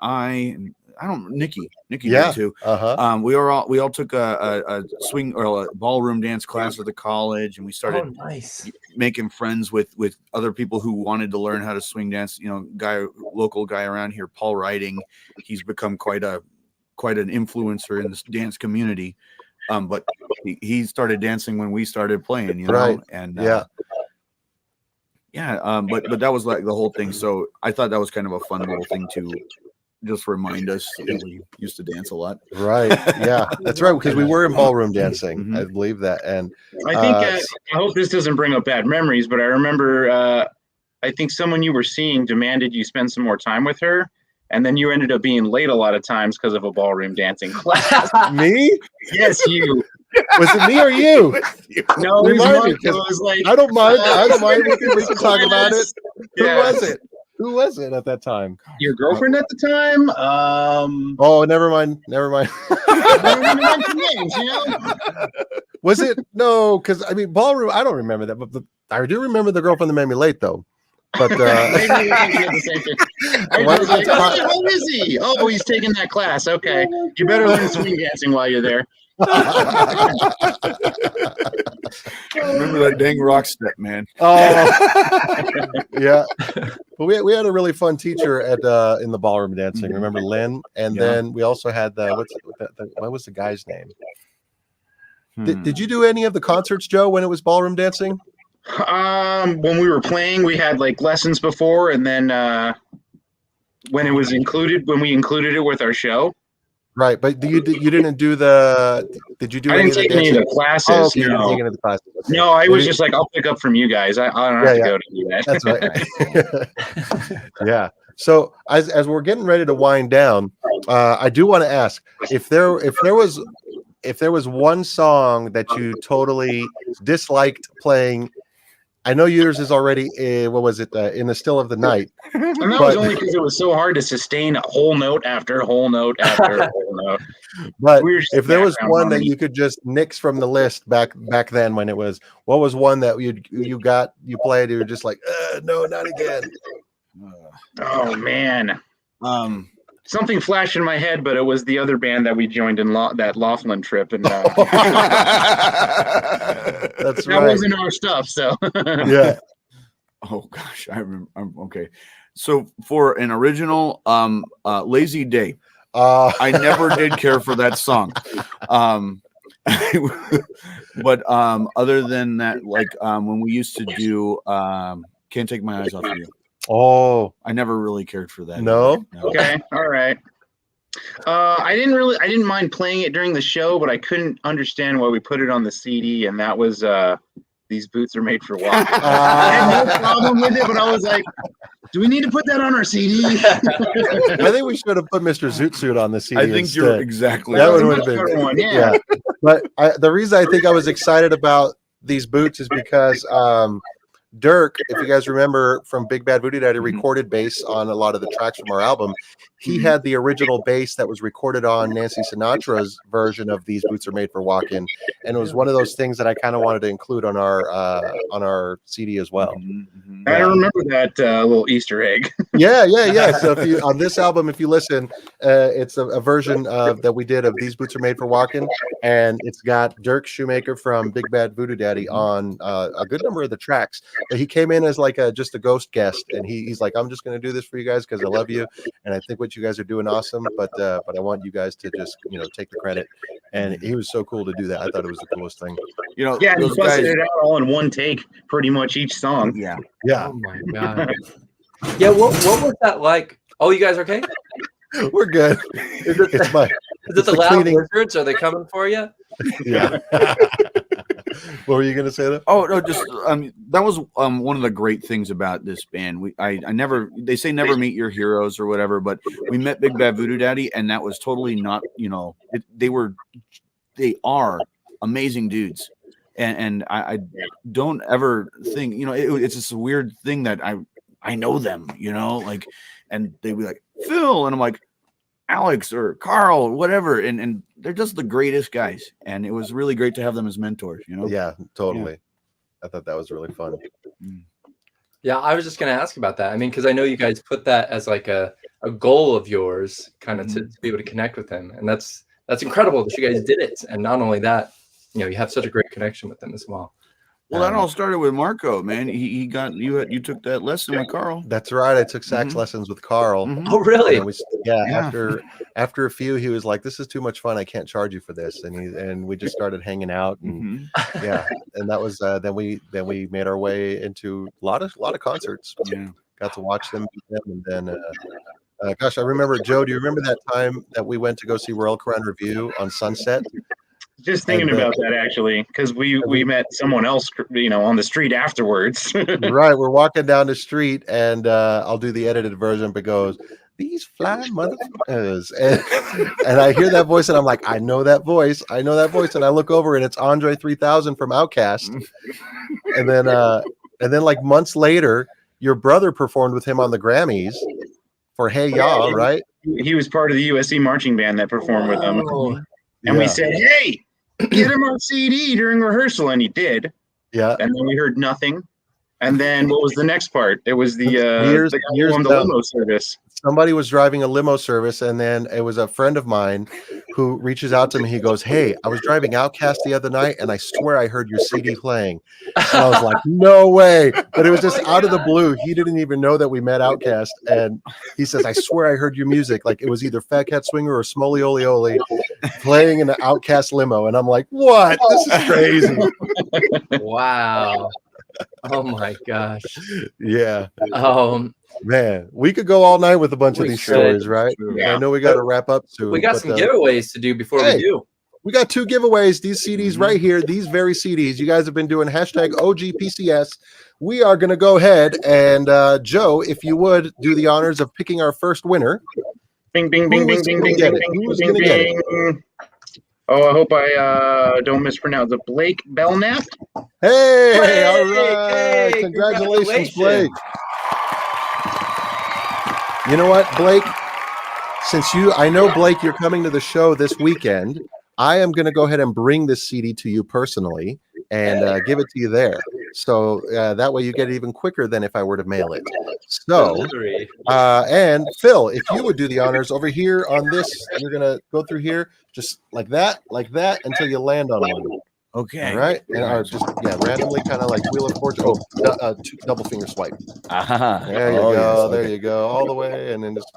Nikki did too. We all took a swing or a ballroom dance class at the college, and we started making friends with other people who wanted to learn how to swing dance. You know, local guy around here, Paul Riding, he's become quite an influencer in this dance community. But he started dancing when we started playing, you know, right. And but that was like the whole thing. So I thought that was kind of a fun little thing to just remind us that we used to dance a lot. Right. Yeah, that's right. Because we were in ballroom dancing. Mm-hmm. I believe that. And I think I hope this doesn't bring up bad memories, but I remember I think someone you were seeing demanded you spend some more time with her. And then you ended up being late a lot of times because of a ballroom dancing class. Me? Yes, you. Was it me or you? No, it was like I don't mind. We can talk about it. Yeah. Who was it at that time? Your girlfriend at the time? Oh, never mind. Names, you know? Was it? No, because I mean ballroom. I don't remember that, but I do remember the girlfriend that made me late though. But maybe we can the same thing. I was like, oh, where is he? Oh, he's taking that class. Okay, you better learn swing dancing while you're there. Remember that dang rock step, man. Oh, yeah. But we had a really fun teacher at in the ballroom dancing. Remember Lynn? And then we also had what was the guy's name? Did you do any of the concerts, Joe, when it was ballroom dancing? When we were playing, we had like lessons before, and then when we included it with our show. Right, but you didn't do the? Did you do? I didn't take any of the classes. Oh, okay, you didn't take any of the classes. No, I was just like, I'll pick up from you guys. I don't have to go to do that. That's right. Yeah. So as we're getting ready to wind down, I do want to ask if there was one song that you totally disliked playing. I know yours is already, what was it, In the Still of the Night? And that was only because it was so hard to sustain a whole note after whole note after whole note. But if there was one that you could just nix from the list back then when it was, what was one that you played, you were just like, no, not again. Oh, man. Something flashed in my head, but it was the other band that we joined in that Laughlin trip, and that wasn't our stuff. So yeah. Oh gosh, I remember. Okay, so for an original, "Lazy Day," I never did care for that song. But other than that, like when we used to do "Can't Take My Eyes Off of You." Oh, I never really cared for that. No. Okay. All right. I didn't mind playing it during the show, but I couldn't understand why we put it on the CD, and that was These Boots Are Made for Walking. I had no problem with it, but I was like, do we need to put that on our CD? I think we should have put Mr. Zoot Suit on the CD. I think instead. You're exactly that right. would have been one, yeah. But the reason I think I was excited about These Boots is because Dirk, if you guys remember from Big Bad Voodoo Daddy, recorded bass on a lot of the tracks from our album. He had the original bass that was recorded on Nancy Sinatra's version of These Boots Are Made for Walking, and it was one of those things that I kind of wanted to include on our CD as well. I remember that little Easter egg. Yeah. So if you on this album, if you listen, it's a version that we did of These Boots Are Made for Walking, and it's got Dirk Shoemaker from Big Bad Voodoo Daddy on a good number of the tracks. But he came in as like just a ghost guest, and he's like, I'm just going to do this for you guys because I love you, and I think what you guys are doing awesome, but I want you guys to just take the credit. And he was so cool to do that. I thought it was the coolest thing. Yeah, he busted it out all in one take, pretty much each song. Yeah. Oh my god. Yeah, what was that like? Oh, you guys okay? We're good. Is it the loud lizards? Are they coming for you? Yeah. What were you gonna say though? Oh no, just that was one of the great things about this band. They say never meet your heroes or whatever, but we met Big Bad Voodoo Daddy, and that was totally not, they are amazing dudes. and I don't ever think, you know, it's just a weird thing that I know them, you know, like, and they'd be like, Phil, and I'm like, Alex or Carl or whatever, and they're just the greatest guys, and it was really great to have them as mentors, you know. Yeah, totally. I thought that was really fun. Yeah, I was just going to ask about that. I mean, because I know you guys put that as like a goal of yours, kind of to be able to connect with him, and that's incredible that you guys did it. And not only that, you know, you have such a great connection with them as well. Well, that all started with Marco, man. He got you took that lesson with Carl. That's right. I took sax lessons with Carl. Oh, really? After a few, he was like, "This is too much fun. I can't charge you for this." And we just started hanging out, and and that was then we made our way into a lot of concerts. Yeah. Got to watch them, and then gosh, I remember, Joe. Do you remember that time that we went to go see Royal Crown Review on Sunset? Just thinking about that, actually, because we met someone else, you know, on the street afterwards. Right, we're walking down the street, and I'll do the edited version, but goes, "These fly motherfuckers," and I hear that voice, and I'm like, I know that voice, and I look over, and it's Andre 3000 from Outkast, and then like months later, your brother performed with him on the Grammys for Hey Ya, right? He was part of the USC marching band that performed with them, and we said, "Hey, get him on CD during rehearsal," and he did. Yeah. And then we heard nothing. And then what was the next part? It was the years on the limo service. Somebody was driving a limo service, and then it was a friend of mine who reaches out to me. He goes, "Hey, I was driving Outkast the other night, and I swear I heard your CD playing." And I was like, "No way!" But it was just out of the blue. He didn't even know that we met Outkast, and he says, "I swear I heard your music. Like it was either Fat Cat Swinger or Smoley Oli Oli playing in the Outkast limo." And I'm like, "What? This is crazy!" Wow. Oh my gosh. Yeah. Man, we could go all night with a bunch of these stories, right? Yeah. I know we got to wrap up soon. We got some giveaways to do before we do. We got 2 giveaways. These CDs right here, these very CDs. You guys have been doing hashtag OGPCS. We are going to go ahead and Joe, if you would do the honors of picking our first winner. Bing, bing, bing, bing, bing, bing, bing, bing, bing, bing. Oh, I hope I don't mispronounce it. Blake Belknap. Hey, all right. Hey, congratulations, Blake. You know what, Blake? I know, Blake, you're coming to the show this weekend. I am going to go ahead and bring this CD to you personally and give it to you there. So that way you get it even quicker than if I were to mail it. So, and Phil, if you would do the honors over here on this, you're going to go through here just like that, until you land on one. Okay. All right. And just randomly kind of like Wheel of Fortune. Double finger swipe. There you go. Yes, there you go. All the way. And then just,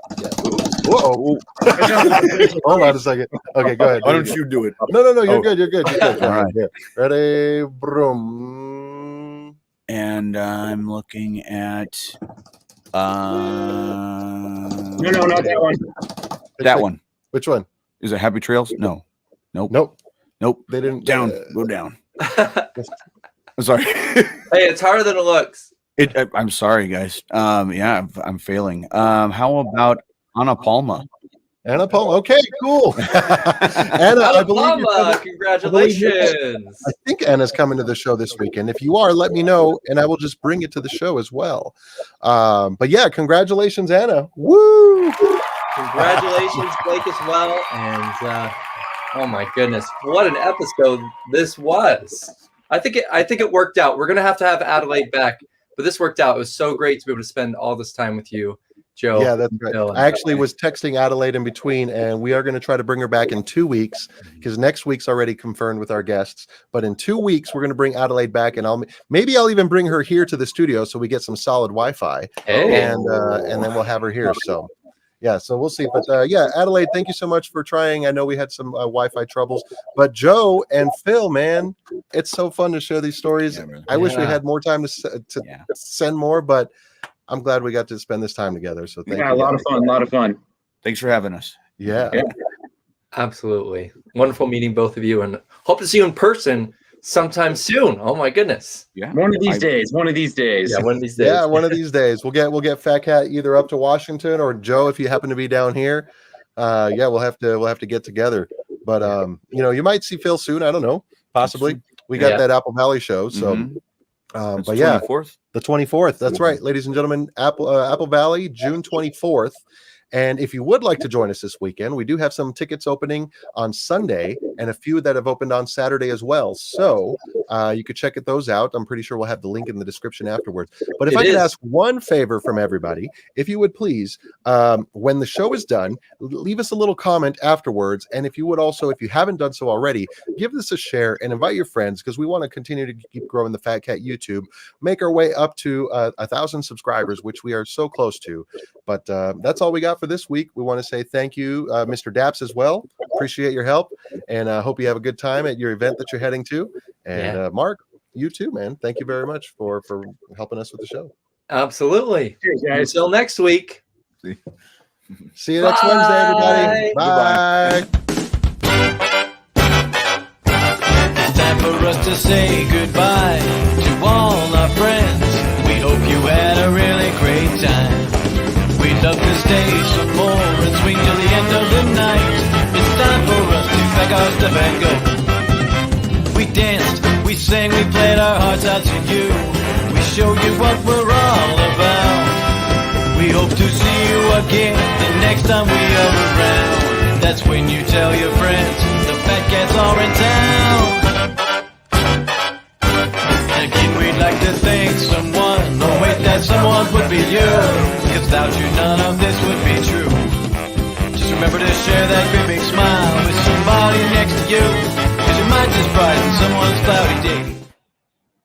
Whoa. Hold on a second. Okay, go ahead. Why don't you do it? No. You're good. You're good. All right. Yeah. Ready? Broom. And I'm looking at. No, not that one. That one. Which one? Is it Happy Trails? No. Nope. They didn't. Down. Go down. I'm sorry. Hey, it's harder than it looks. I'm sorry, guys. I'm failing. How about Anna Palma? Anna Palma. Okay, cool. Anna, Anna Palma, congratulations. I think Anna's coming to the show this weekend. If you are, let me know, and I will just bring it to the show as well. But yeah, congratulations, Anna. Woo! Congratulations, Blake, as well. And oh my goodness, what an episode this was. I think it worked out. We're gonna have to have Adelaide back, but this worked out. It was so great to be able to spend all this time with you, Joe. Yeah, that's right. I actually was texting Adelaide in between, and we are going to try to bring her back in 2 weeks because next week's already confirmed with our guests. But in 2 weeks, we're going to bring Adelaide back, and I'll even bring her here to the studio so we get some solid Wi-Fi, and then we'll have her here. So. Yeah, so we'll see. But Adelaide, thank you so much for trying. I know we had some Wi-Fi troubles, but Joe and Phil, man, it's so fun to share these stories. Yeah, I wish we had more time to send more, but I'm glad we got to spend this time together. So thank you. A lot of fun. Thanks for having us. Yeah. Absolutely. Wonderful meeting both of you, and hope to see you in person sometime soon. Oh my goodness. Yeah. One of these days. Yeah, one of these days. Yeah, one of these days. We'll get Fat Cat either up to Washington, or Joe, if you happen to be down here. We'll have to get together. But you might see Phil soon. I don't know. Possibly. We got that Apple Valley show. So, but yeah, 24th? The 24th. That's right, ladies and gentlemen. Apple Valley, June 24th. And if you would like to join us this weekend, we do have some tickets opening on Sunday and a few that have opened on Saturday as well. So you could check those out. I'm pretty sure we'll have the link in the description afterwards. But if I could ask one favor from everybody, if you would please, when the show is done, leave us a little comment afterwards. And if you would also, if you haven't done so already, give this a share and invite your friends, because we want to continue to keep growing the Phat Cat YouTube, make our way up to 1,000 subscribers, which we are so close to. But that's all we got for this week. We want to say thank you, Mr. Daps, as well. Appreciate your help, and hope you have a good time at your event that you're heading to. And Mark, you too, man. Thank you very much for helping us with the show. Absolutely. Cheers, guys. Until next week. See you next Wednesday, everybody. Bye. It's time for us to say goodbye to all our friends. We hope you had a really great time. We'd love to stay some more and swing till the end of the night. It's time for us to pack our stuff and go. We danced, we sang, we played our hearts out to you. We showed you what we're all about. We hope to see you again the next time we are around. That's when you tell your friends the Phat Cats are in town. Again, we'd like to thank someone. Oh wait, that someone would be you. Cause without you, none of this would be true. Just remember to share that great big smile with somebody next to you. Cause you might just